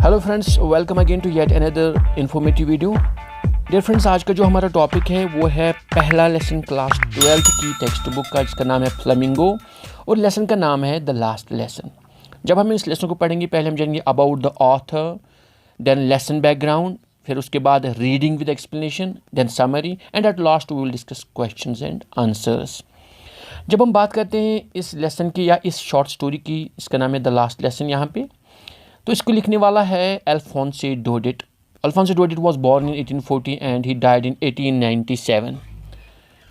Hello friends, welcome again to yet another informative video. Dear friends, आज का जो हमारा टॉपिक है वो है पहला लेसन क्लास 12th की टेक्स्ट बुक का, जिसका नाम है फ्लेमिंगो, और लेसन का नाम है द लास्ट लेसन। जब हम इस लेसन को पढ़ेंगे, पहले हम जानेंगे about the author, then lesson background, फिर उसके बाद reading with explanation, then summary, and at last we will discuss questions and answers. जब हम बात करते हैं इस लेसन की या इस शॉर्ट स्टोरी की, इसका नाम है द लास्ट लेसन यहाँ पे, तो इसको लिखने वाला है Alphonse Daudet. Alphonse Daudet was born in 1840 and he died in 1897।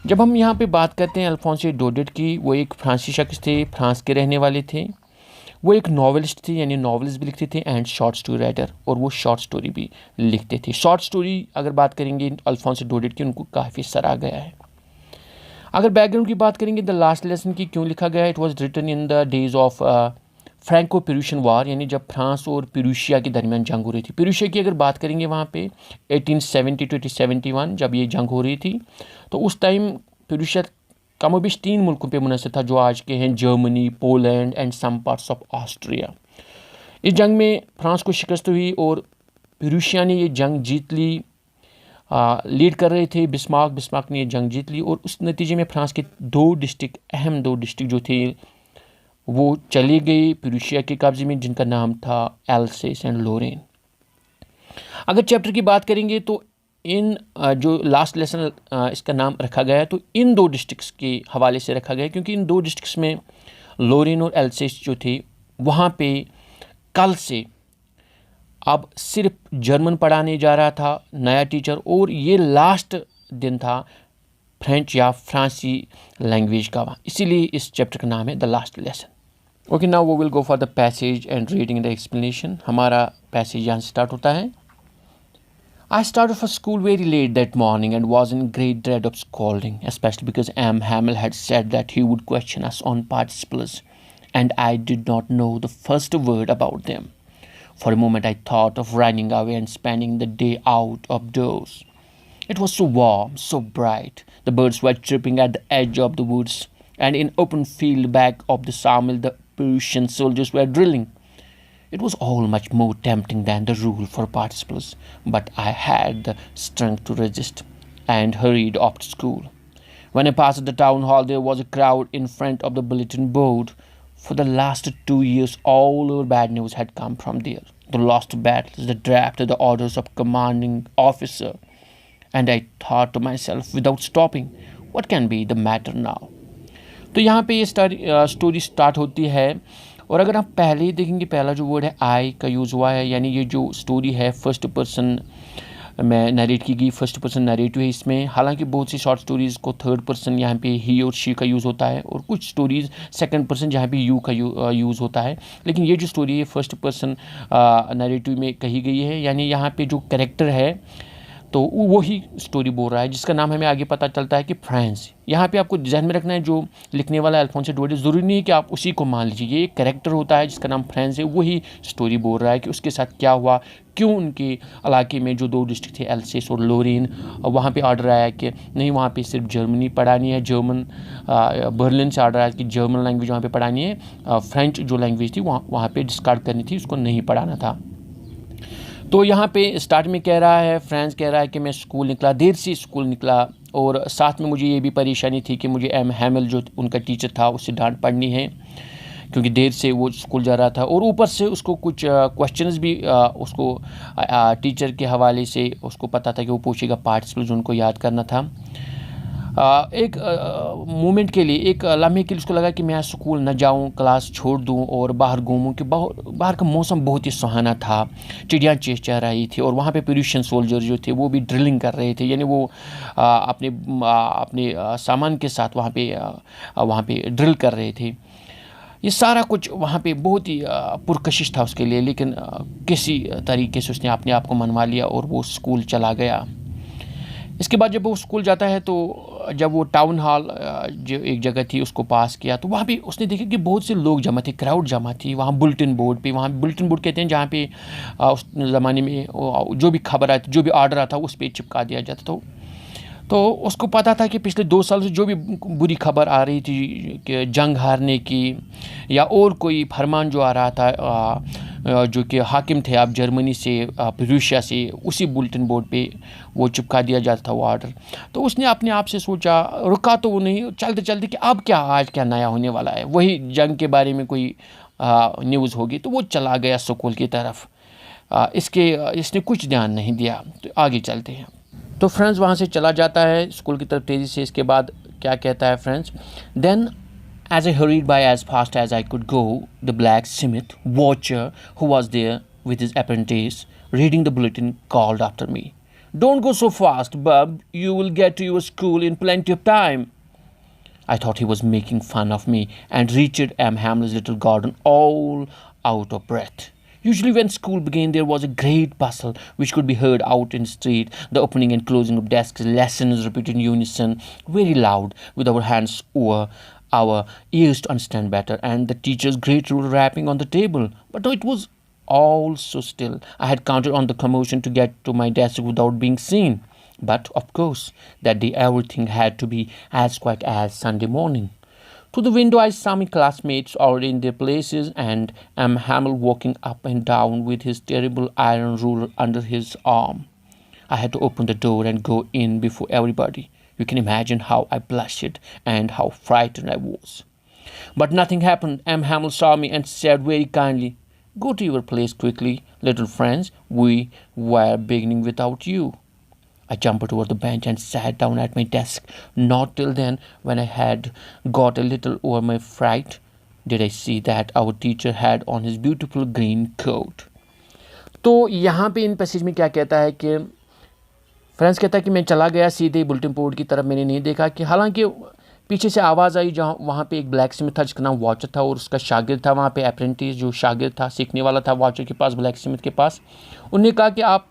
जब हम यहाँ पे बात करते हैं अल्फोंसे डोडेट की, वो एक फ्रांसीसी शख्स थे, फ्रांस के रहने वाले थे। वो एक नॉवेलिस्ट थे, यानी नॉवेल्स भी लिखते थे, एंड शॉर्ट स्टोरी राइटर, और वो शॉर्ट स्टोरी भी लिखते थे। शॉर्ट स्टोरी अगर बात करेंगे अल्फोंसे डोडेट की, उनको काफ़ी सराहा गया है। अगर बैकग्राउंड की बात करेंगे द लास्ट लेसन की क्यों लिखा गया है, it was written in the days of Franco Prussian war, यानी जब फ्रांस और पेरूशिया के दरमियान जंग हो रही थी। पेरूशिया की अगर बात करेंगे वहाँ पे 1870 to 1871 जब ये जंग हो रही थी, तो उस टाइम पेरूशिया कमोबेश 3 मुल्कों पे मुनहसर था, जो आज के हैं Germany, Poland and some parts of Austria. इस जंग में फ्रांस को शिकस्त हुई और पेरूशिया ने ये जंग जीत ली। लीड कर रहे थे बिस्मार्क ने ये जंग जीत ली, और उस नतीजे में फ्रांस के अहम दो डिस्ट्रिक्ट जो थे वो चली गई पेरूशिया के कब्जे में, जिनका नाम था एल्सेस एंड लोरेन। अगर चैप्टर की बात करेंगे तो इन जो लास्ट लेसन इसका नाम रखा गया है, तो इन 2 डिस्ट्रिक्ट्स के हवाले से रखा गया है, क्योंकि इन 2 डिस्ट्रिक्ट्स में लोरेन और एल्सेस जो थे, वहाँ पे कल से अब सिर्फ जर्मन पढ़ाने जा रहा था नया टीचर, और ये लास्ट दिन था फ्रेंच या फ्रांसी लैंग्वेज का, इसीलिए इस चैप्टर का नाम है the last lesson. Okay, now we will go for the passage and reading the explanation. हमारा पैसेज यहाँ से स्टार्ट होता है। I started for school very late that morning and was in great dread of scolding, especially because M. Hamel had said that he would question us on participles, and I did not know the first word about them. For a moment I thought of running away and spending the day out of doors. It was so warm, so bright. The birds were chirping at the edge of the woods, and in open field back of the sawmill the Prussian soldiers were drilling. It was all much more tempting than the rule for participles, but I had the strength to resist and hurried off to school. When I passed the town hall, there was a crowd in front of the bulletin board. For the last 2 years, all our bad news had come from there. The lost battles, the draft, the orders of commanding officer. And I thought to myself without stopping, what can be the matter now? तो यहाँ पे ये story start होती है, और अगर आप पहले ही देखेंगे, पहला जो वर्ड है आई का यूज़ हुआ है, यानी ये जो स्टोरी है फर्स्ट पर्सन में नरेट की गई, फर्स्ट पर्सन नरेटिव है इसमें। हालांकि बहुत सी शॉर्ट स्टोरीज़ को थर्ड पर्सन यहाँ पे ही और शी का यूज़ होता है, और कुछ स्टोरीज़ सेकंड पर्सन जहाँ पे यू का यूज़ होता है, लेकिन ये जो स्टोरी है फर्स्ट पर्सन नरेटिव में कही गई है, यानी यहाँ पे जो कैरेक्टर है तो वही स्टोरी बोल रहा है, जिसका नाम हमें आगे पता चलता है कि फ्रांस। यहाँ पे आपको ध्यान में रखना है, जो लिखने वाला अल्फोंसे डोडेट, ज़रूरी नहीं है कि आप उसी को मान लीजिए, ये एक कैरेक्टर होता है जिसका नाम फ्रांस है, वही स्टोरी बोल रहा है कि उसके साथ क्या हुआ, क्यों उनके इलाके में जो 2 डिस्ट्रिक्ट थे एल्सेस और लोरेन, वहाँ पे ऑर्डर आया कि नहीं, वहाँ पे सिर्फ जर्मनी पढ़ानी है, बर्लिन से ऑर्डर आया कि जर्मन लैंग्वेज वहाँ पे पढ़ानी है, फ्रेंच जो लैंग्वेज थी वहाँ पे डिस्कार्ड करनी थी, उसको नहीं पढ़ाना था। तो यहाँ पे स्टार्ट में कह रहा है, फ्रांस कह रहा है कि मैं स्कूल निकला, देर से स्कूल निकला, और साथ में मुझे ये भी परेशानी थी कि मुझे एम हैमल जो उनका टीचर था उससे डांट पड़नी है, क्योंकि देर से वो स्कूल जा रहा था, और ऊपर से उसको कुछ क्वेश्चंस भी उसको टीचर के हवाले से उसको पता था कि वो पूछेगा, पार्टिसिपल्स उनको याद करना था। एक मोमेंट के लिए, एक लम्हे के लिए उसको लगा कि मैं स्कूल न जाऊं, क्लास छोड़ दूं और बाहर घूमूं, कि बाहर का मौसम बहुत ही सुहाना था, चिड़ियाँ चहचहा रही थी, और वहाँ पे पेरूशियन सोल्जर जो थे वो भी ड्रिलिंग कर रहे थे, यानी वो अपने सामान के साथ वहाँ पे ड्रिल कर रहे थे। ये सारा कुछ वहाँ पे बहुत ही पुरकशिश था उसके लिए, लेकिन किसी तरीके से उसने अपने आप को मनवा लिया और वो स्कूल चला गया। इसके बाद जब वो स्कूल जाता है, तो जब वो टाउन हॉल जो एक जगह थी उसको पास किया, तो वहाँ पे उसने देखा कि बहुत से लोग जमा थे, क्राउड जमा थी वहाँ बुलेटिन बोर्ड पे। वहाँ बुलेटिन बोर्ड कहते हैं जहाँ पे उस ज़माने में जो भी खबर आती, जो भी ऑर्डर आता उस पर चिपका दिया जाता था। तो उसको पता था कि पिछले 2 साल से जो भी बुरी खबर आ रही थी कि जंग हारने की, या और कोई फरमान जो आ रहा था जो कि हाकिम थे आप जर्मनी से, आप रूसिया से, उसी बुलेटिन बोर्ड पे वो चिपका दिया जाता था वो आर्डर। तो उसने अपने आप से सोचा, रुका तो वो नहीं, चलते चलते कि अब क्या, आज क्या नया होने वाला है, वही जंग के बारे में कोई न्यूज़ होगी, तो वो चला गया स्कूल की तरफ। इसने कुछ ध्यान नहीं दिया। तो आगे चलते हैं। तो फ्रेंड्स वहाँ से चला जाता है स्कूल की तरफ तेज़ी से। इसके बाद क्या कहता है friends, then as I hurried by as fast as I could go, the blacksmith watcher who was there with his apprentice reading the bulletin called after me. Don't go so fast, bub. You will get to your school in plenty of time. I thought he was making fun of me and reached M. Hamlet's little garden all out of breath. Usually when school began, there was a great bustle which could be heard out in the street, the opening and closing of desks, lessons repeated in unison, very loud, with our hands over our ears to understand better, and the teacher's great rule rapping on the table. But no, it was all so still. I had counted on the commotion to get to my desk without being seen. But, of course, that day everything had to be as quiet as Sunday morning. Through the window, I saw my classmates already in their places, and M. Hamel walking up and down with his terrible iron ruler under his arm. I had to open the door and go in before everybody. You can imagine how I blushed and how frightened I was. But nothing happened. M. Hamel saw me and said very kindly, "Go to your place quickly, little friends. We were beginning without you." I jumped over the bench and sat down at my desk. Not till then, when I had got a little over my fright, did I see that our teacher had on his beautiful green coat. तो यहाँ पे इन passage में क्या कहता है कि friends कहता है कि मैं चला गया सीधे बुलेटिन बोर्ड की तरफ, मैंने नहीं देखा कि हालांकि पीछे से आवाज़ आई जहाँ वहाँ पे एक ब्लैक स्मिथ था जिसका नाम वॉचर था, और उसका शागिर्द था वहाँ पे, अप्रेंटिस जो शागिर्द था, सीखने वाला था वॉचर के पास, ब्लैक स्मिथ के पास। उन्होंने कहा कि आप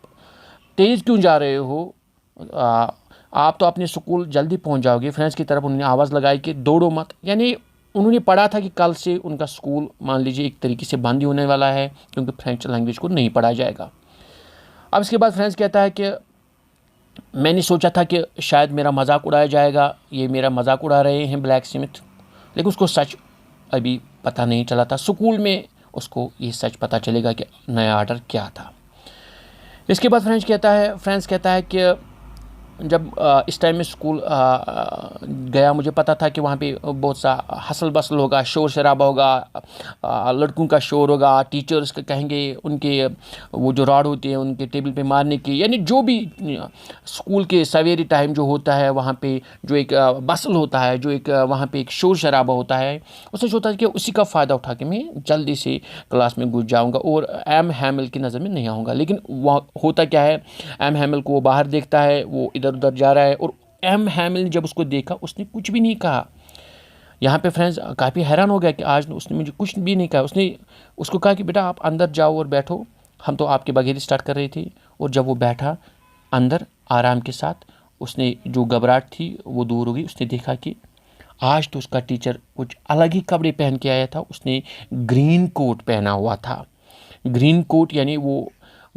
तेज़ क्यों जा रहे हो, आप तो अपने स्कूल जल्दी पहुँच जाओगे। फ्रेंड्स की तरफ उन्होंने आवाज़ लगाई कि दौड़ो मत, यानी उन्होंने पढ़ा था कि कल से उनका स्कूल मान लीजिए एक तरीके से बंद ही होने वाला है, क्योंकि फ्रेंच लैंग्वेज को नहीं पढ़ाया जाएगा। अब इसके बाद फ्रेंड्स कहता है कि मैंने सोचा था कि शायद मेरा मजाक उड़ाया जाएगा, ये मेरा मजाक उड़ा रहे हैं ब्लैक स्मिथ, लेकिन उसको सच अभी पता नहीं चला था। स्कूल में उसको ये सच पता चलेगा कि नया ऑर्डर क्या था। इसके बाद फ्रेंड्स कहता है कि जब इस टाइम में स्कूल गया, मुझे पता था कि वहाँ पे बहुत सा हसल बसल होगा, शोर शराबा होगा, लड़कों का शोर होगा, टीचर्स कहेंगे उनके वो जो रॉड होती है उनके टेबल पे मारने की, यानी जो भी स्कूल के सवेरे टाइम जो होता है वहाँ पे जो एक बसल होता है, जो एक वहाँ पे एक शोर शराबा होता है, उससे होता है कि उसी का फ़ायदा उठा के मैं जल्दी से क्लास में घुस जाऊँगा और एम हैमिल की नज़र में नहीं आऊँगा। लेकिन वह होता क्या है, एम हैमिल को वो बाहर देखता है, वो इधर उधर जा रहा है, और एम हैमिल ने जब उसको देखा उसने कुछ भी नहीं कहा। यहाँ पे फ्रेंड्स काफ़ी हैरान हो गया कि आज उसने मुझे कुछ भी नहीं कहा। उसने उसको कहा कि बेटा आप अंदर जाओ और बैठो, हम तो आपके बगैर स्टार्ट कर रहे थे। और जब वो बैठा अंदर आराम के साथ, उसने जो घबराहट थी वो दूर हो गई। उसने देखा कि आज तो उसका टीचर कुछ अलग ही कपड़े पहन के आया था। उसने ग्रीन कोट पहना हुआ था। ग्रीन कोट यानी वो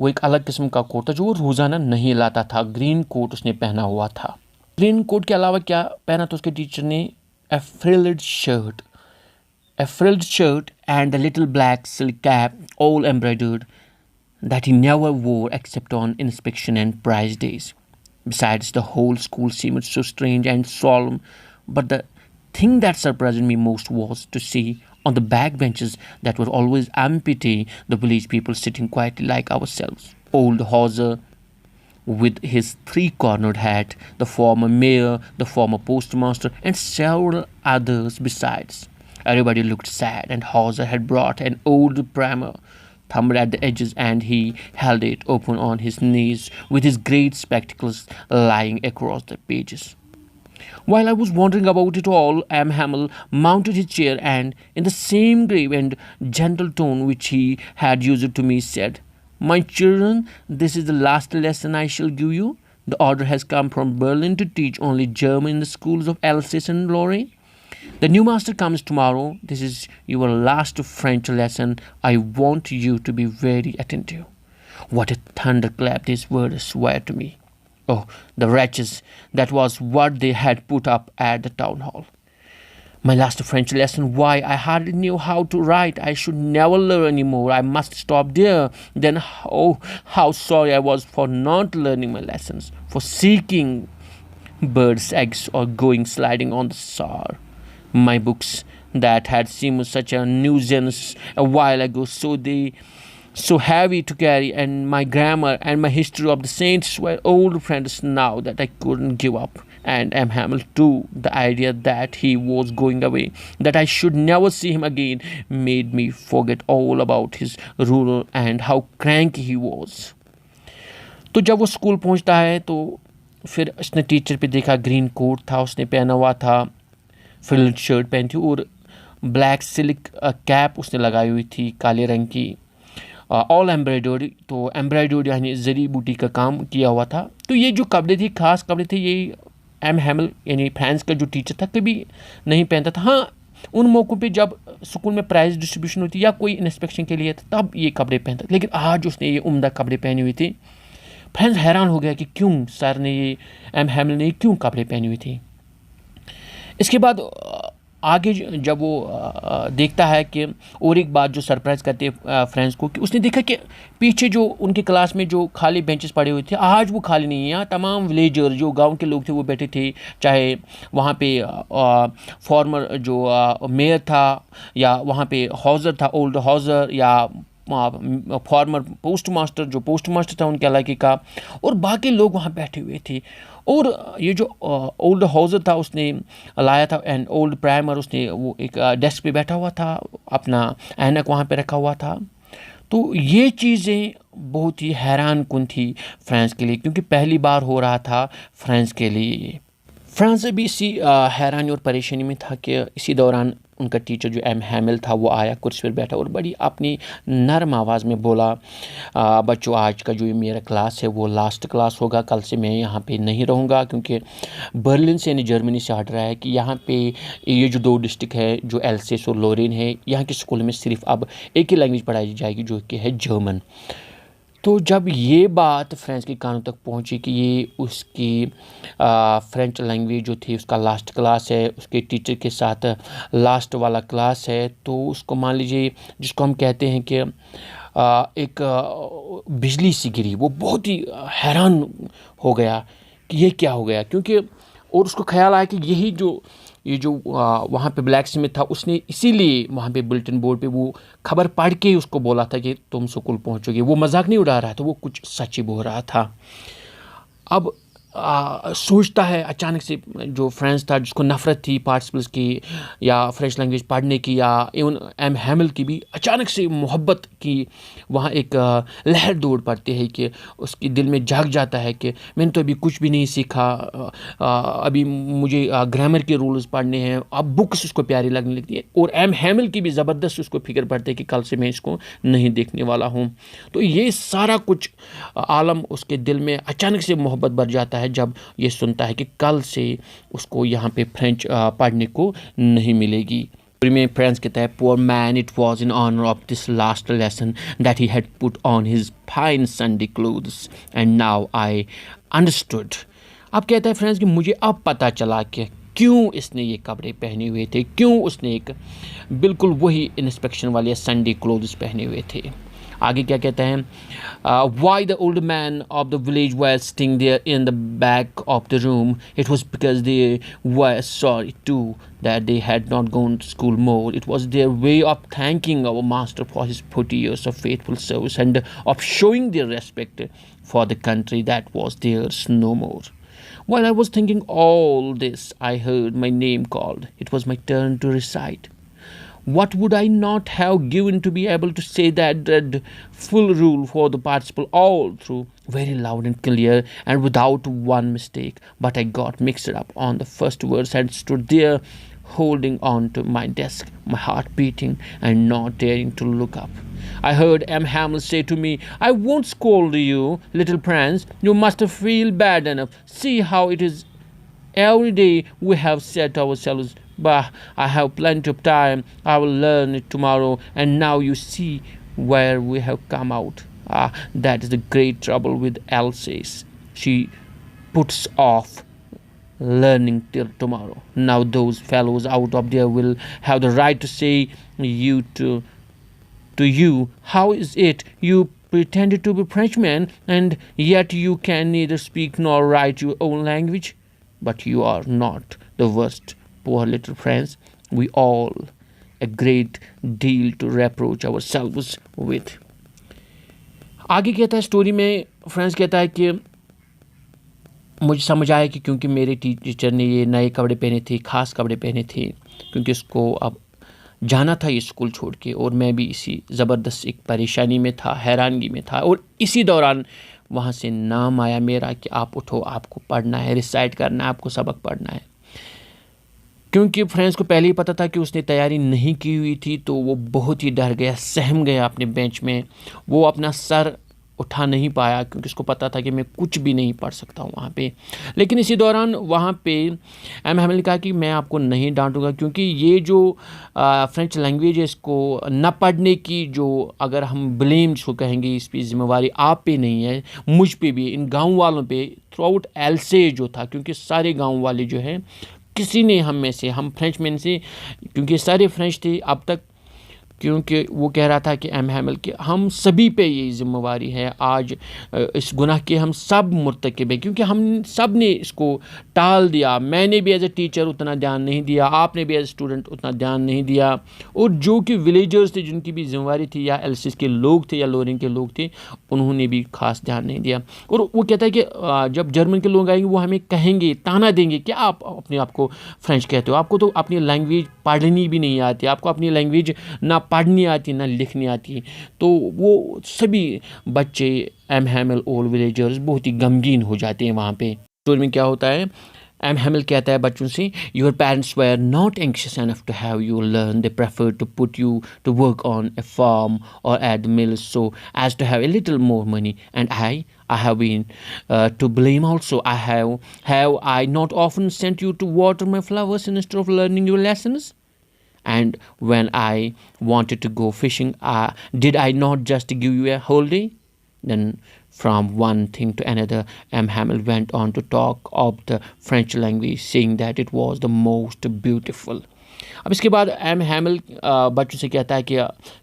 एक अलग किस्म का कोट था जो वो रोज़ाना नहीं लाता था। ग्रीन कोट उसने पहना हुआ था। ग्रीन कोट के अलावा क्या पहना था उसके टीचर ने, a frilled shirt and a little black silk cap all embroidered that he never wore except on inspection and prize days. Besides, the whole school seemed so strange and solemn, but the thing that surprised me most was to see on the back benches that were always empty the village people sitting quietly like ourselves. Old Hauser with his three-cornered hat, the former mayor, the former postmaster, and several others besides. Everybody looked sad, and Hauser had brought an old primer, thumbed at the edges, and he held it open on his knees with his great spectacles lying across the pages. While I was wondering about it all, M. Hamel mounted his chair and, in the same grave and gentle tone which he had used to me, said, "My children, this is the last lesson I shall give you. The order has come from Berlin to teach only German in the schools of Alsace and Lorraine. The new master comes tomorrow. This is your last French lesson. I want you to be very attentive." What a thunderclap these words were to me. Oh, the wretches, that was what they had put up at the town hall. My last French lesson, why? I hardly knew how to write. I should never learn anymore. I must stop there. Then, oh, how sorry I was for not learning my lessons, for seeking birds' eggs or going sliding on the shore. My books that had seemed such a nuisance a while ago, so heavy to carry, and my grammar and my history of the saints were old friends now that I couldn't give up. And M. Hamel too, the idea that he was going away, that I should never see him again, made me forget all about his ruler and how cranky he was. तो जब वो school पहुंचता है तो फिर उसने teacher पे देखा, ग्रीन कोट था उसने पहना हुआ था, फ्रिल्ड शर्ट पहनी थी और ब्लैक सिल्क कैप उसने लगाई हुई थी काले रंग की, ऑल एम्ब्रॉयडरी, तो एम्ब्रॉयडरी यानी जरी बूटी का काम किया हुआ था. तो ये जो कपड़े थे खास कपड़े थे, ये एम हैमल यानी फ्रांस का जो टीचर था कभी नहीं पहनता था. हाँ, उन मौक़ों पे जब स्कूल में प्राइज़ डिस्ट्रीब्यूशन होती या कोई इंस्पेक्शन के लिए था तब ये कपड़े पहनता, लेकिन आज उसने ये उम्दा कपड़े पहने हुए थे. फ्रांस हैरान हो गया कि क्यों सर ने ये एम हैमल ने क्यों कपड़े पहने हुए थे. इसके बाद आगे जब वो देखता है कि और एक बात जो सरप्राइज़ करती है फ्रेंड्स को, कि उसने देखा कि पीछे जो उनके क्लास में जो खाली बेंचेस पड़े हुए थे आज वो खाली नहीं है. यहाँ तमाम विलेजर जो गांव के लोग थे वो बैठे थे, चाहे वहाँ पे फॉर्मर जो मेयर था, या वहाँ पे हॉज़र था, ओल्ड हॉज़र, या फॉर्मर पोस्ट मास्टर था उनके इलाके का, और बाकी लोग वहाँ बैठे हुए थे. और ये जो ओल्ड हाउसर था उसने लाया था एंड ओल्ड प्राइमर, उसने वो एक डेस्क पे बैठा हुआ था, अपना ऐनक वहाँ पे रखा हुआ था. तो ये चीज़ें बहुत ही हैरान कुन थी फ्रांस के लिए, क्योंकि पहली बार हो रहा था फ्रांस के लिए. फ्रांस भी इसी हैरानी और परेशानी में था कि इसी दौरान उनका टीचर जो एम हैमिल था वो आया, कुर्सी पर बैठा और बड़ी अपनी नरम आवाज़ में बोला, बच्चों आज का जो ये मेरा क्लास है वो लास्ट क्लास होगा, कल से मैं यहाँ पे नहीं रहूँगा, क्योंकि बर्लिन से यानी जर्मनी से हट रहा है कि यहाँ पे ये जो 2 डिस्ट्रिक्ट है जो एल्सेस और लोरेन है, यहाँ के स्कूल में सिर्फ अब एक ही लैंग्वेज पढ़ाई जाएगी जो कि है जर्मन. तो जब ये बात फ्रेंच के कानों तक पहुंची कि ये उसकी फ्रेंच लैंग्वेज जो थी उसका लास्ट क्लास है, उसके टीचर के साथ लास्ट वाला क्लास है, तो उसको मान लीजिए जिसको हम कहते हैं कि एक बिजली सी गिरी. वो बहुत ही हैरान हो गया कि ये क्या हो गया, क्योंकि और उसको ख्याल आया कि ये जो वहाँ पे ब्लैक स्मिथ था उसने इसीलिए वहाँ पे बुलेटिन बोर्ड पे वो खबर पढ़ के उसको बोला था कि तुम स्कूल पहुँचोगे. वो मजाक नहीं उड़ा रहा था, वो कुछ सच ही बोल रहा था. अब सोचता है अचानक से जो फ्रेंच था जिसको नफ़रत थी पार्टिसिपल्स की या फ्रेंच लैंग्वेज पढ़ने की या इवन एम हैमिल की भी, अचानक से मोहब्बत की वहाँ एक लहर दौड़ पड़ती है कि उसके दिल में जाग जाता है कि मैंने तो अभी कुछ भी नहीं सीखा, अभी मुझे ग्रामर के रूल्स पढ़ने हैं. अब बुक्स उसको प्यारी लगने लगती है और एम हैमिल की भी ज़बरदस्त उसको फिक्र पड़ती है कि कल से मैं इसको नहीं देखने वाला हूँ. तो ये सारा कुछ आलम उसके दिल में अचानक से मोहब्बत भर जाता है जब ये सुनता है कि कल से उसको यहाँ पे फ्रेंच पढ़ने को नहीं मिलेगी. में फ्रेंच कहता है, poor man, it was in honour of this last lesson that he had put on his fine Sunday clothes and now I understood. अब कहता है फ्रेंच कि मुझे अब पता चला कि क्यों इसने ये कपड़े पहने हुए थे, क्यों उसने एक बिल्कुल वही इंस्पेक्शन वाले संडे क्लोथ्स पहने हुए थे. आगे क्या कहते हैं, why the old man of the village were sitting there in the back of the room, it was because they were sorry to that they had not gone to school more. It was their way of thanking our master for his 40 years of faithful service and of showing their respect for the country that was theirs no more. While I was thinking all this, I heard my name called. It was my turn to recite. What would I not have given to be able to say that dreadful rule for the participle all through, very loud and clear and without one mistake. But I got mixed up on the first words and stood there holding on to my desk, my heart beating and not daring to look up. I heard M. Hamel say to me, I won't scold you, little prince. You must feel bad enough. See how it is every day we have set ourselves. But I have plenty of time. I will learn it tomorrow. And now you see where we have come out. That is the great trouble with Alsace. She puts off learning till tomorrow. Now those fellows out of there will have the right to say you to you, how is it you pretended to be Frenchman and yet you can neither speak nor write your own language? But you are not the worst, poor little friends. We all a great deal to reproach ourselves with. आगे कहता है story में, friends कहता है कि मुझे समझ आया कि क्योंकि मेरे टीचर ने ये नए कपड़े पहने थे, ख़ास कपड़े पहने थे, क्योंकि उसको अब जाना था ये स्कूल छोड़ के, और मैं भी इसी ज़बरदस्त एक परेशानी में था, हैरानगी में था। और इसी दौरान वहाँ से नाम आया मेरा कि आप उठो, आपको पढ़ना है, रिसाइट करना है, आपको सबक पढ़ना है। क्योंकि फ्रेंड्स को पहले ही पता था कि उसने तैयारी नहीं की हुई थी, तो वो बहुत ही डर गया, सहम गया अपने बेंच में। वो अपना सर उठा नहीं पाया क्योंकि उसको पता था कि मैं कुछ भी नहीं पढ़ सकता हूँ वहाँ पे। लेकिन इसी दौरान वहाँ पे एम हैमिल ने कहा कि मैं आपको नहीं डांटूंगा, क्योंकि ये जो फ्रेंच लैंग्वेज है, इसको न पढ़ने की जो अगर हम ब्लेम इसको कहेंगे, इस पर जिम्मेवारी आप पे नहीं है, मुझ पे भी, इन गाँव वालों पे, थ्रू आउट एल्से जो था, क्योंकि सारे गाँव वाले जो है, किसी ने हम में से, हम फ्रेंच मैन से, क्योंकि सारे फ्रेंच थे अब तक, क्योंकि वो कह रहा था कि एम हैमिल कि हम सभी पे ये जिम्मेवारी है, आज इस गुनाह के हम सब मुर्तकिब हैं, क्योंकि हम सब ने इसको टाल दिया। मैंने भी एज ए टीचर उतना ध्यान नहीं दिया, आपने भी एज ए स्टूडेंट उतना ध्यान नहीं दिया, और जो कि विलेजर्स थे जिनकी भी जिम्मेवारी थी, या एलसिस के लोग थे या लोरिंग के लोग थे, उन्होंने भी खास ध्यान नहीं दिया। और वो कहता है कि जब जर्मन के लोग आएंगे वो हमें कहेंगे, ताना देंगे कि आप अपने आप को फ्रेंच कहते हो, आपको तो अपनी लैंग्वेज पढ़नी भी नहीं आती, आपको अपनी लैंग्वेज ना पढ़नी आती ना लिखनी आती। तो वो सभी बच्चे एम हैमिल ओल विलेजर्स बहुत ही गमगीन हो जाते हैं वहाँ पे। स्टोरी में क्या होता है, एम हैमिल कहता है बच्चों से, your parents were not anxious enough to have you learn, they prefer to put you to work on a farm और at the mills so as to have a little more money, and I have been to blame also. Have I not often sent you to water my flowers instead of learning your lessons? And when I wanted to go fishing, did I not just give you a holiday? Then from one thing to another, M. Hamel went on to talk of the French language, saying that it was the most beautiful. अब इसके बाद M हैमिल बच्चों से कहता है कि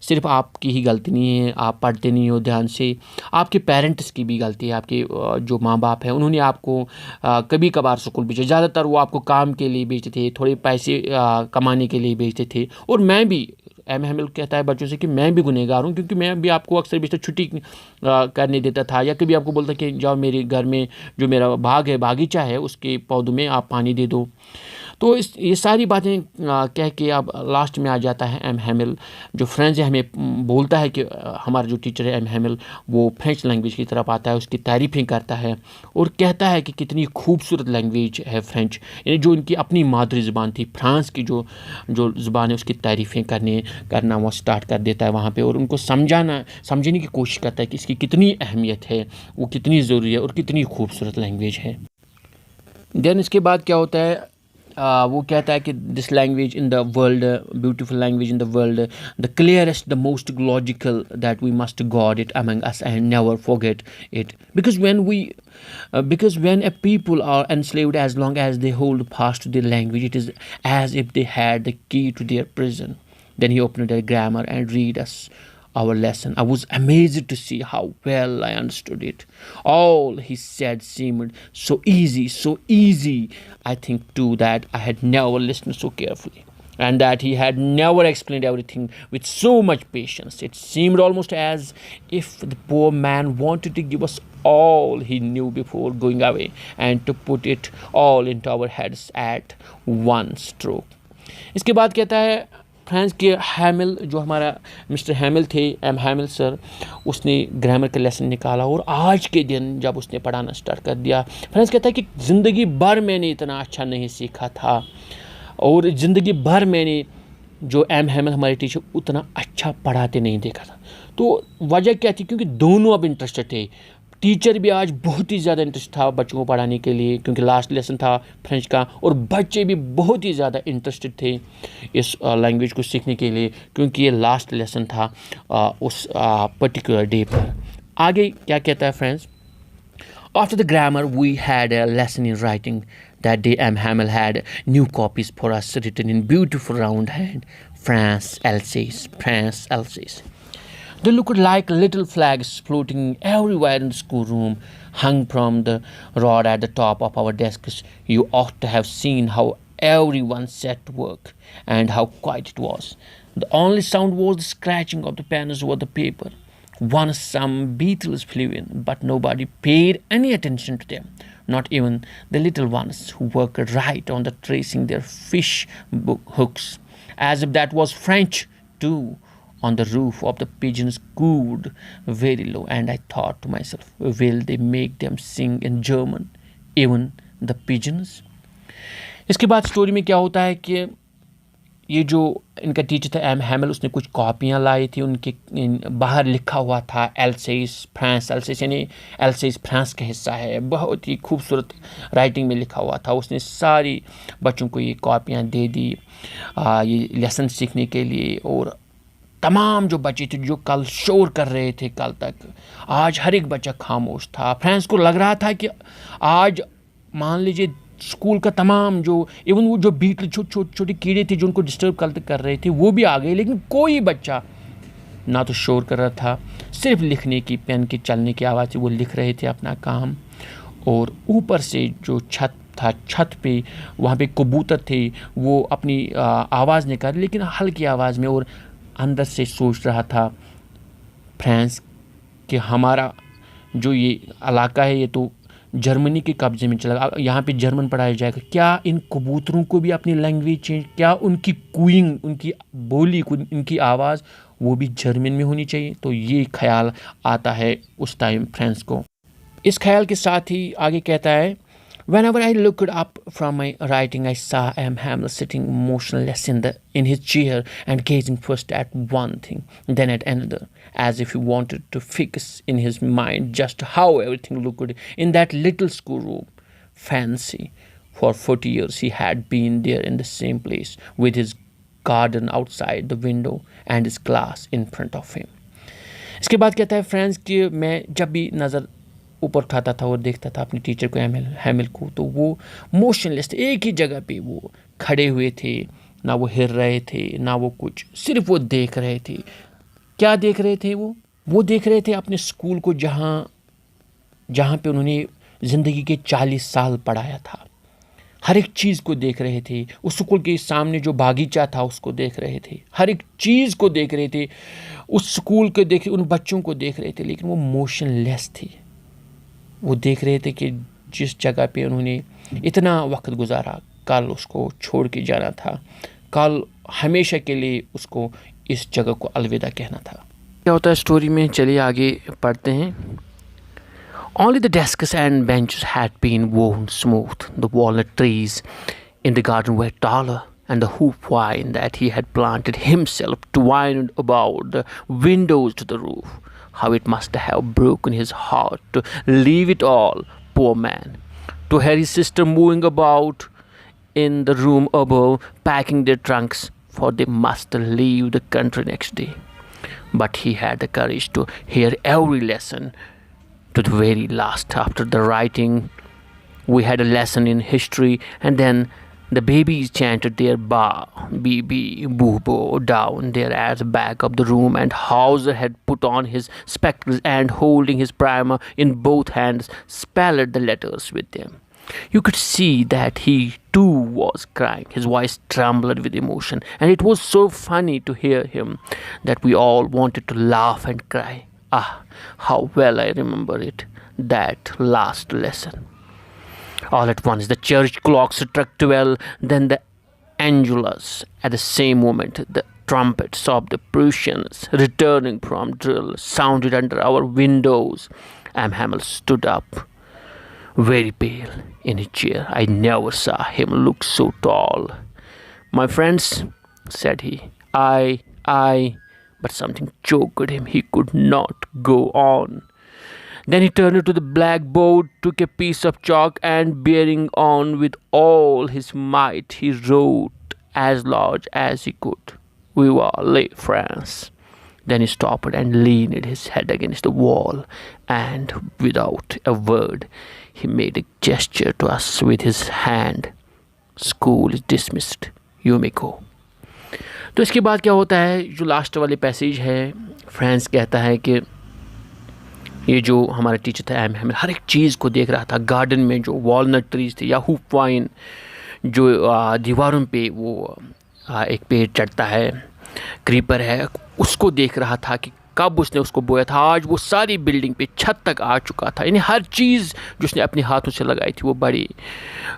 सिर्फ आपकी ही गलती नहीं है, आप पढ़ते नहीं हो ध्यान से, आपके पेरेंट्स की भी गलती है, आपके जो माँ बाप हैं उन्होंने आपको कभी कभार स्कूल भेजा, ज़्यादातर वो आपको काम के लिए भेजते थे, थोड़े पैसे कमाने के लिए भेजते थे। और मैं भी, एम हैमिल कहता है बच्चों से कि मैं भी गुनहगार हूँ, क्योंकि मैं भी आपको अक्सर बेशतर छुट्टी करने देता था, या कभी आपको बोलता कि जाओ मेरे घर में जो मेरा बाग है, बागीचा है, उसके पौधों में आप पानी दे दो। तो ये सारी बातें कह के अब लास्ट में आ जाता है एम हैमिल, जो फ्रेंच है, हमें बोलता है कि हमारा जो टीचर है एम हैमिल, वो फ्रेंच लैंग्वेज की तरफ आता है, उसकी तारीफ़ें करता है और कहता है कि कितनी खूबसूरत लैंग्वेज है फ्रेंच, यानी जो इनकी अपनी मादरी ज़ुबान थी, फ्रांस की जो ज़ुबान है, उसकी तारीफ़ें करना वो स्टार्ट कर देता है वहाँ पे, और उनको समझने की कोशिश करता है कि इसकी कितनी अहमियत है, वो कितनी ज़रूरी है और कितनी खूबसूरत लैंग्वेज है। देन इसके बाद क्या होता है, वो कहता है कि this language in the world, beautiful language in the world, the clearest, the most logical, that we must guard it among us and never forget it, because when a people are enslaved, as long as they hold fast to their language, it is as if they had the key to their prison. Then he opened their grammar and read us our lesson. I was amazed to see how well I understood it. All he said seemed so easy. I think too that I had never listened so carefully, and that he had never explained everything with so much patience. It seemed almost as if the poor man wanted to give us all he knew before going away, and to put it all into our heads at one stroke. इसके बाद कहता है, France के हैमिल, जो हमारा mister हैमिल थे, M हैमिल sir, उसने grammar का लेसन निकाला, और आज के दिन जब उसने पढ़ाना स्टार्ट कर दिया, फ्रांस कहता है कि ज़िंदगी भर मैंने इतना अच्छा नहीं सीखा था, और ज़िंदगी भर मैंने जो एम हैमिल हमारे टीचर उतना अच्छा पढ़ाते नहीं देखा था। तो वजह क्या थी, क्योंकि दोनों अब इंटरेस्टेड थे। टीचर भी आज बहुत ही ज़्यादा इंटरेस्ट था बच्चों को पढ़ाने के लिए, क्योंकि लास्ट लेसन था फ्रेंच का, और बच्चे भी बहुत ही ज़्यादा इंटरेस्टेड थे इस लैंग्वेज को सीखने के लिए, क्योंकि ये लास्ट लेसन था उस पर्टिकुलर डे पर। आगे क्या कहता है friends, After the grammar, we had a lesson in writing. That day, M. Hamel had new copies for us written in beautiful round hand. France, Alsace, France, Alsace. They looked like little flags floating everywhere in the schoolroom, hung from the rod at the top of our desks. You ought to have seen how everyone set to work and how quiet it was. The only sound was the scratching of the pens over the paper. Once some beetles flew in, but nobody paid any attention to them, not even the little ones who worked right on the tracing their fish hooks, as if that was French too. On the roof of the pigeons cooed very low, and I thought to myself, will they make them sing in German, even the pigeons? इसके बाद story में क्या होता है कि ये जो इनका टीचर था एम हैमल, उसने कुछ कॉपियाँ लाई थी, उनके बाहर लिखा हुआ था एल्सेस फ्रांस, एल्सेस यानी एल्सेस फ्रांस का हिस्सा है, बहुत ही खूबसूरत राइटिंग में लिखा हुआ था। उसने सारी बच्चों को ये कॉपियाँ दे दी ये लेसन सीखने के लिए। और तमाम जो बच्चे थे जो कल शोर कर रहे थे कल तक, आज हर एक बच्चा खामोश था। फ्रांस को लग रहा था कि आज मान लीजिए स्कूल का तमाम जो इवन वो जो बीटल छोटे कीड़े थे जो उनको डिस्टर्ब कर रहे थे वो भी आ गए, लेकिन कोई बच्चा ना तो शोर कर रहा था, सिर्फ लिखने की पेन के चलने की आवाज़ से वो लिख रहे थे अपना काम। और ऊपर से जो छत था, छत पे वहाँ पे कबूतर थे, वो अपनी आवाज़ निकाल लेकिन हल्की आवाज़ में, और अंदर से सोच रहा था फ्रांस कि हमारा जो ये इलाका है ये तो जर्मनी के कब्जे में चला, यहाँ पे जर्मन पढ़ाया जाएगा, क्या इन कबूतरों को भी अपनी लैंग्वेज चेंज, क्या उनकी कूइंग, उनकी बोली, उनकी आवाज़ वो भी जर्मन में होनी चाहिए? तो ये ख्याल आता है उस टाइम फ्रांस को। इस ख्याल के साथ ही आगे कहता है, Whenever I looked up from my writing, I saw M. Hamel sitting motionless in his chair and gazing first at one thing, then at another, as if he wanted to fix in his mind just how everything looked in that little schoolroom. Fancy, for 40 years he had been there in the same place, with his garden outside the window and his class in front of him. इसके बाद कहता है France कि मैं जब भी नज़र ऊपर उठाता था और देखता था अपने टीचर को हैमिल को, तो वो मोशनलेस थे, एक ही जगह पे वो खड़े हुए थे, ना वो हिल रहे थे ना वो कुछ, सिर्फ वो देख रहे थे। क्या देख रहे थे वो देख रहे थे अपने स्कूल को जहाँ पे उन्होंने ज़िंदगी के 40 साल पढ़ाया था। हर एक चीज़ को देख रहे थे, उस स्कूल के सामने जो बागीचा था उसको देख रहे थे, हर एक चीज़ को देख रहे थे, उस स्कूल को देख, उन बच्चों को देख रहे थे, लेकिन वो मोशनलेस थी। वो देख रहे थे कि जिस जगह पे उन्होंने इतना वक्त गुजारा, कल उसको छोड़ के जाना था, कल हमेशा के लिए उसको इस जगह को अलविदा कहना था। क्या होता है स्टोरी में, चलिए आगे पढ़ते हैं। Only the desks and benches had been worn smooth. The walnut trees in the garden were taller, and the hoop vine that he had planted himself twined about the windows to the roof. How it must have broken his heart to leave it all, poor man. To hear his sister moving about in the room above, packing their trunks, for they must leave the country next day. But he had the courage to hear every lesson to the very last. After the writing, we had a lesson in history, and then the babies chanted their ba, bb, boo, boo down there at the back of the room, and Hauser had put on his spectacles and, holding his primer in both hands, spelled the letters with them. You could see that he too was crying. His voice trembled with emotion, and it was so funny to hear him that we all wanted to laugh and cry. Ah, how well I remember it, that last lesson. All at once the church clock struck 12, then the Angelus. At the same moment, the trumpets of the Prussians, returning from drill, sounded under our windows. M. Hamel stood up, very pale, in his chair. I never saw him look so tall. My friends, said he, but something choked him. He could not go on. Then he turned to the blackboard, took a piece of chalk, and bearing on with all his might, he wrote as large as he could, Viva la France. Then he stopped and leaned his head against the wall, and without a word, he made a gesture to us with his hand. School is dismissed. You may go. تو اس کے بعد کیا ہوتا ہے, جو last والے passage ہے, France کہتا ہے کہ یہ جو ہمارا ٹیچر تھا ایم ہیمل ہر ایک چیز کو دیکھ رہا تھا. گارڈن میں جو والنٹ ٹریز تھے یا ہوپ وائن جو دیواروں پہ وہ ایک پیڑ چڑھتا ہے, کریپر ہے, اس کو دیکھ رہا تھا کہ کب اس نے اس کو بویا تھا. آج وہ ساری بلڈنگ پہ چھت تک آ چکا تھا, یعنی ہر چیز جو اس نے اپنے ہاتھوں سے لگائی تھی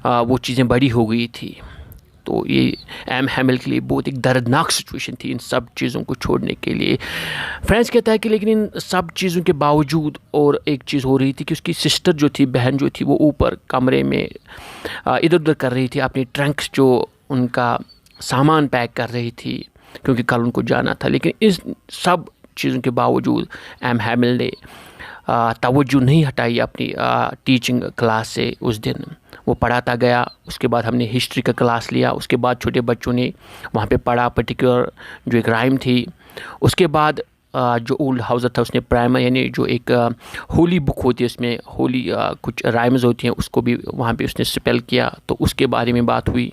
وہ چیزیں بڑی ہو گئی تھی. تو یہ ایم ہیمل کے لیے بہت ایک دردناک سچویشن تھی ان سب چیزوں کو چھوڑنے کے لیے. فرانس کہتا ہے کہ لیکن ان سب چیزوں کے باوجود اور ایک چیز ہو رہی تھی کہ اس کی سسٹر جو تھی, بہن جو تھی, وہ اوپر کمرے میں ادھر ادھر کر رہی تھی, اپنی ٹرنکس جو ان کا سامان پیک کر رہی تھی کیونکہ کل ان کو جانا تھا. لیکن اس سب چیزوں کے باوجود ایم ہیمل نے توجہ نہیں ہٹائی اپنی ٹیچنگ کلاس سے. اس دن وہ پڑھاتا گیا. اس کے بعد ہم نے ہسٹری کا کلاس لیا. اس کے بعد چھوٹے بچوں نے وہاں پہ پڑھا پرٹیکولر جو ایک رائم تھی. اس کے بعد جو اولڈ ہاؤزر تھا اس نے پرائمر یعنی جو ایک ہولی بک ہوتی ہے, اس میں ہولی کچھ رائمز ہوتی ہیں, اس کو بھی وہاں پہ اس نے سپیل کیا. تو اس کے بارے میں بات ہوئی.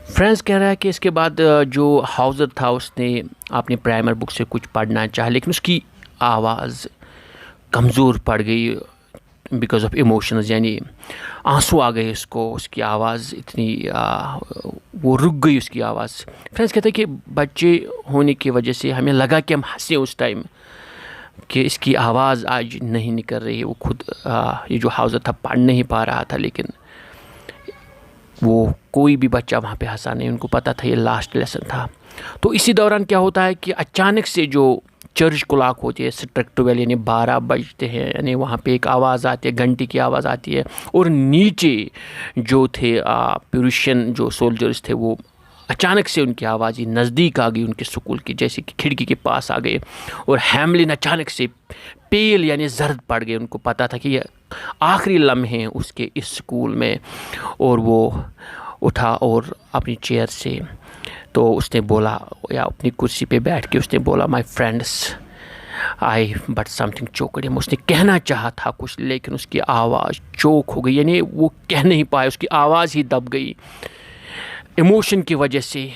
فرانس کہہ رہا ہے کہ اس کے بعد جو ہاؤزر تھا اس نے اپنی پرائمر بک سے کچھ پڑھنا چاہا, لیکن اس کی آواز کمزور پڑ گئی بیکاز آف ایموشنز, یعنی آنسو آ گئے اس کو. اس کی آواز اتنی وہ رک گئی اس کی آواز. فرانس کہتا ہے کہ بچے ہونے کی وجہ سے ہمیں لگا کہ ہم ہنسیں اس ٹائم کہ اس کی آواز آج نہیں نکل رہی ہے. وہ خود یہ جو ہاؤزر تھا پڑھ نہیں پا رہا تھا, لیکن وہ کوئی بھی بچہ وہاں پہ ہنسا نہیں. ان کو پتہ تھا یہ لاسٹ لیسن تھا. تو اسی دوران کیا ہوتا ہے کہ اچانک سے جو چرچ کلاک ہوتی ہے اسٹرک 12 یعنی 12 بجتے ہیں, یعنی وہاں پہ ایک آواز آتی ہے, گھنٹی کی آواز آتی ہے. اور نیچے جو تھے پیروشین جو سولجرز تھے وہ اچانک سے ان کی آواز نزدیک آ گئی ان کے سکول کی, جیسے کہ کھڑکی کے پاس آ گئے. اور ہیملن اچانک سے پیل یعنی زرد پڑ گئے. ان کو پتہ تھا کہ یہ آخری لمحے ہیں اس کے اس سکول میں. اور وہ اٹھا اور اپنی چیئر سے تو اس نے بولا, یا اپنی کرسی پہ بیٹھ کے اس نے بولا, my friends I but something choked ہم. اس نے کہنا چاہا تھا کچھ لیکن اس کی آواز چوک ہو گئی, یعنی وہ کہہ نہیں پایا, اس کی آواز ہی دب گئی. ایموشن کی وجہ سے,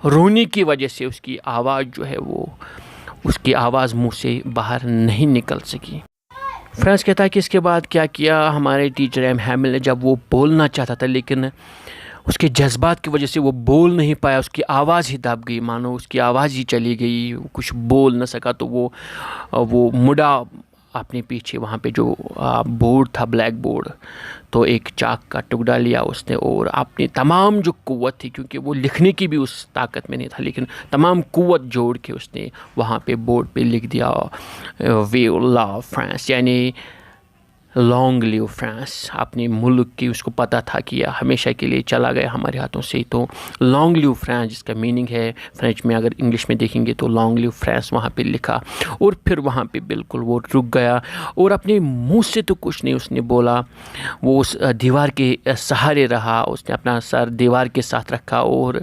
رونے کی وجہ سے اس کی آواز جو ہے وہ اس کی آواز منہ سے باہر نہیں نکل سکی. فرانس کہتا ہے کہ اس کے بعد کیا کیا ہمارے ٹیچر ایم ہیمل نے, جب وہ بولنا چاہتا تھا لیکن اس کے جذبات کی وجہ سے وہ بول نہیں پایا, اس کی آواز ہی دب گئی, مانو اس کی آواز ہی چلی گئی, وہ کچھ بول نہ سکا. تو وہ مڑا اپنے پیچھے, وہاں پہ جو بورڈ تھا بلیک بورڈ, تو ایک چاک کا ٹکڑا لیا اس نے اور اپنی تمام جو قوت تھی, کیونکہ وہ لکھنے کی بھی اس طاقت میں نہیں تھا, لیکن تمام قوت جوڑ کے اس نے وہاں پہ بورڈ پہ لکھ دیا وی لو فرانس, یعنی لانگ لیو فرانس. اپنے ملک کی اس کو پتہ تھا کہ یہ ہمیشہ کے لیے چلا گیا ہمارے ہاتھوں سے. تو لانگ لیو فرانس جس کا میننگ ہے فرینچ میں, اگر انگلش میں دیکھیں گے تو لانگ لیو فرانس وہاں پہ لکھا. اور پھر وہاں پہ بالکل وہ رک گیا اور اپنے منہ سے تو کچھ نہیں اس نے بولا. وہ اس دیوار کے سہارے رہا, اس نے اپنا سر دیوار کے ساتھ رکھا اور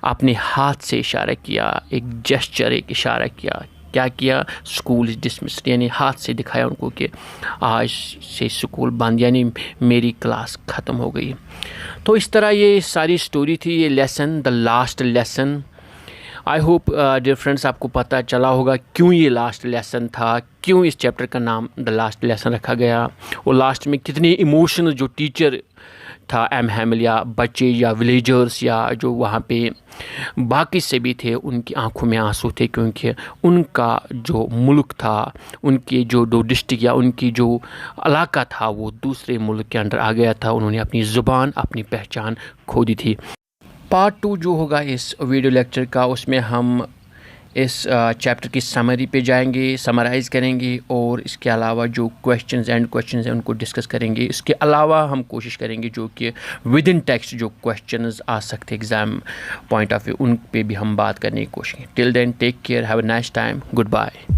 اپنے ہاتھ سے اشارہ کیا, ایک جسچر, ایک اشارہ کیا. کیا کیا؟ اسکول از ڈسمسڈ, یعنی ہاتھ سے دکھایا ان کو کہ آج سے اسکول بند, یعنی میری کلاس ختم ہو گئی. تو اس طرح یہ ساری اسٹوری تھی, یہ lesson, the last lesson. I hope dear friends آپ کو پتہ چلا ہوگا کیوں یہ لاسٹ لیسن تھا, کیوں اس چیپٹر کا نام دا لاسٹ لیسن رکھا گیا, اور لاسٹ میں کتنے ایموشنز جو ٹیچر تھا ایم ہیمل یا بچے یا ولیجرز یا جو وہاں پہ باقی سے بھی تھے, ان کی آنکھوں میں آنسو تھے, کیونکہ ان کا جو ملک تھا, ان کی جو ڈسٹرکٹ یا ان کی جو علاقہ تھا وہ دوسرے ملک کے انڈر آ گیا تھا. انہوں نے اپنی زبان, اپنی پہچان کھو دی تھی. پارٹ 2 جو ہوگا اس ویڈیو لیکچر کا, اس میں ہم اس چیپٹر کی سمری پہ جائیں گے, سمرائز کریں گے, اور اس کے علاوہ جو کویشچنز ہیں ان کو ڈسکس کریں گے. اس کے علاوہ ہم کوشش کریں گے جو کہ ود ان ٹیکسٹ جو کویشچنز آ سکتے ایگزام پوائنٹ آف ویو, ان پہ بھی ہم بات کرنے کی کوشش کریں. Till then take care, have a nice time, good bye.